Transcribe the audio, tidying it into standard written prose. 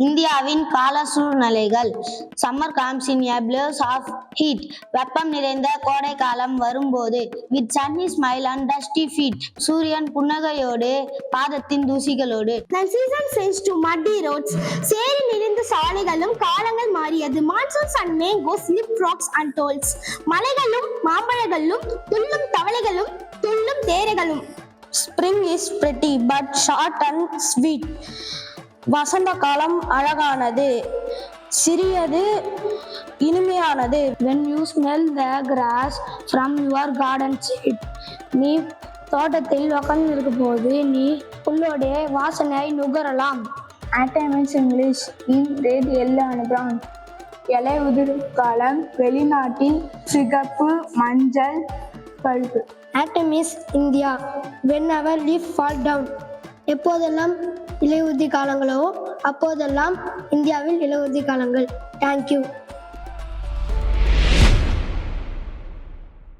இந்தியாவின் கால சூழ்நிலைகள். Summer comes in a blaze of heat. வெப்பம் நிறைந்த கோடை காலம் வரும்போது with sunny smile and dusty feet. சூரியன் புன்னகையோடு பாதத்தின் தூசிகளோடு. The season changed to muddy roads. சேரி நிறைந்த சாலைகளும் காலங்கள் மாறியது. Monsoons and mangoes, slip frogs and tolls. மலைகளும் மாம்பழங்களும் துள்ளும் தவளைகளும் துள்ளும் தேரைகளும். Spring is pretty but short and sweet. வசந்த காலம் அழகானது, சிறியது, இனிமையானது. When you smell the grass from your garden side. நீ தோட்டத்தில் உட்கார்ந்திருக்கும் போது நீ புல்லோடைய வாசனை நுகரலாம். Autumn means English in red, yellow and brown. இலை உதிரும் காலம், வெளிநாட்டில் சிகப்பு, மஞ்சள், பழுப்பு. Autumn is India. Whenever leaf fall down. எப்போதெல்லாம் இலையுதிர் காலங்களோ அப்போதெல்லாம் இந்தியாவில் இலையுதிர் காலங்கள். Thank you.